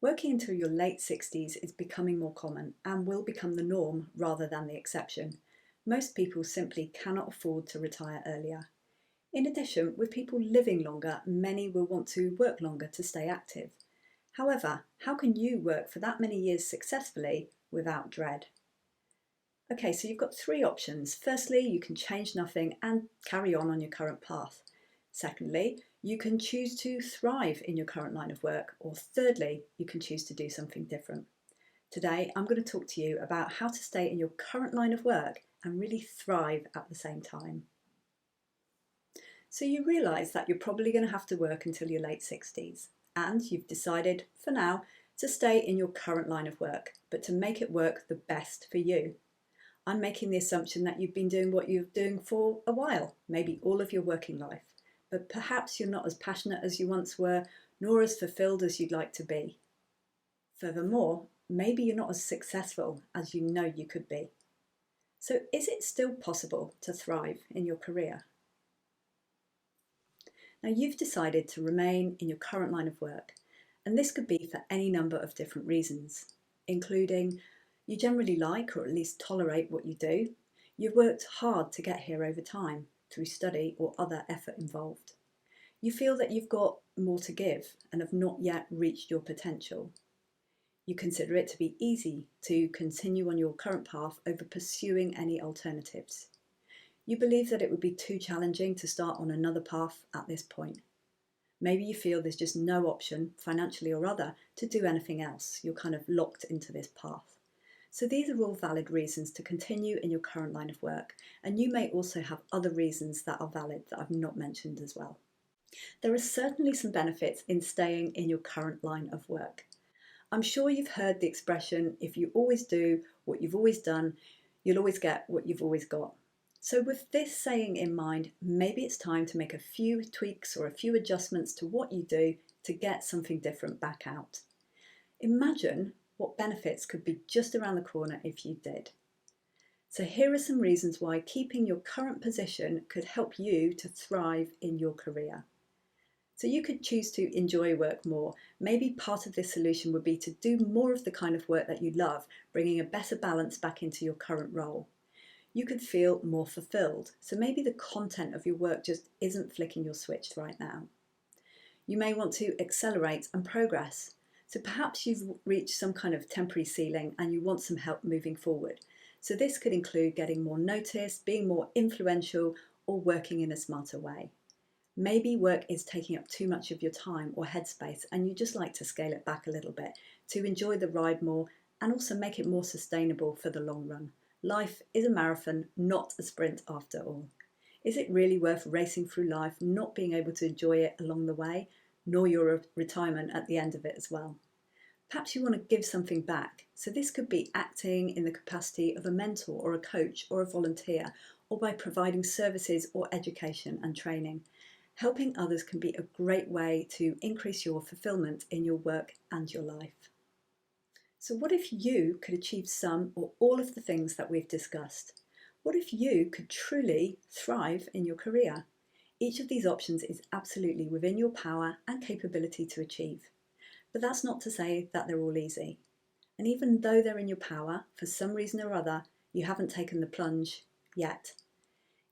Working until your late 60s is becoming more common and will become the norm rather than the exception. Most people simply cannot afford to retire earlier. In addition, with people living longer, many will want to work longer to stay active. However, how can you work for that many years successfully without dread? Okay, so you've got three options. Firstly, you can change nothing and carry on your current path. Secondly, you can choose to thrive in your current line of work. Or thirdly, you can choose to do something different. Today, I'm going to talk to you about how to stay in your current line of work and really thrive at the same time. So you realise that you're probably going to have to work until your late 60s, and you've decided, for now, to stay in your current line of work, but to make it work the best for you. I'm making the assumption that you've been doing what you're doing for a while, maybe all of your working life, but perhaps you're not as passionate as you once were, nor as fulfilled as you'd like to be. Furthermore, maybe you're not as successful as you know you could be. So is it still possible to thrive in your career? Now, you've decided to remain in your current line of work, and this could be for any number of different reasons, including you generally like or at least tolerate what you do. You've worked hard to get here over time through study or other effort involved. You feel that you've got more to give and have not yet reached your potential. You consider it to be easy to continue on your current path over pursuing any alternatives. You believe that it would be too challenging to start on another path at this point. Maybe you feel there's just no option, financially or other, to do anything else. You're kind of locked into this path. So these are all valid reasons to continue in your current line of work, and you may also have other reasons that are valid that I've not mentioned as well. There are certainly some benefits in staying in your current line of work. I'm sure you've heard the expression, if you always do what you've always done, you'll always get what you've always got. So with this saying in mind, maybe it's time to make a few tweaks or a few adjustments to what you do to get something different back out. Imagine what benefits could be just around the corner if you did. So here are some reasons why keeping your current position could help you to thrive in your career. So you could choose to enjoy work more. Maybe part of this solution would be to do more of the kind of work that you love, bringing a better balance back into your current role. You could feel more fulfilled. So maybe the content of your work just isn't flicking your switch right now. You may want to accelerate and progress. So perhaps you've reached some kind of temporary ceiling and you want some help moving forward. So this could include getting more noticed, being more influential, or working in a smarter way. Maybe work is taking up too much of your time or headspace and you just like to scale it back a little bit to enjoy the ride more and also make it more sustainable for the long run. Life is a marathon, not a sprint after all. Is it really worth racing through life, not being able to enjoy it along the way, nor your retirement at the end of it as well? Perhaps you want to give something back. So this could be acting in the capacity of a mentor or a coach or a volunteer, or by providing services or education and training. Helping others can be a great way to increase your fulfillment in your work and your life. So what if you could achieve some or all of the things that we've discussed? What if you could truly thrive in your career? Each of these options is absolutely within your power and capability to achieve. But that's not to say that they're all easy. And even though they're in your power, for some reason or other, you haven't taken the plunge yet.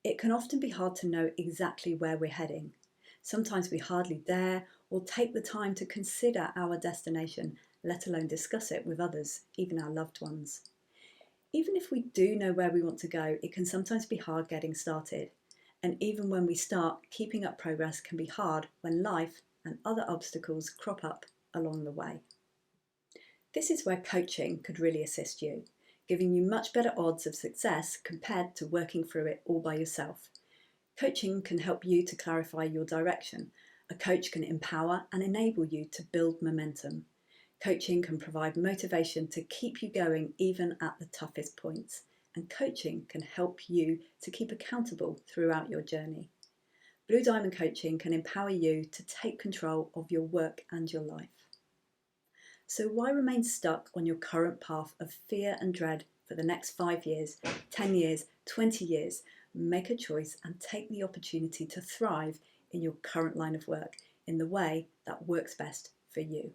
It can often be hard to know exactly where we're heading. Sometimes we hardly dare or take the time to consider our destination, let alone discuss it with others, even our loved ones. Even if we do know where we want to go, it can sometimes be hard getting started. And even when we start, keeping up progress can be hard when life and other obstacles crop up along the way. This is where coaching could really assist you, giving you much better odds of success compared to working through it all by yourself. Coaching can help you to clarify your direction. A coach can empower and enable you to build momentum. Coaching can provide motivation to keep you going even at the toughest points. And coaching can help you to keep accountable throughout your journey. Blue Diamond Coaching can empower you to take control of your work and your life. So why remain stuck on your current path of fear and dread for the next 5 years, 10 years, 20 years? Make a choice and take the opportunity to thrive in your current line of work in the way that works best for you.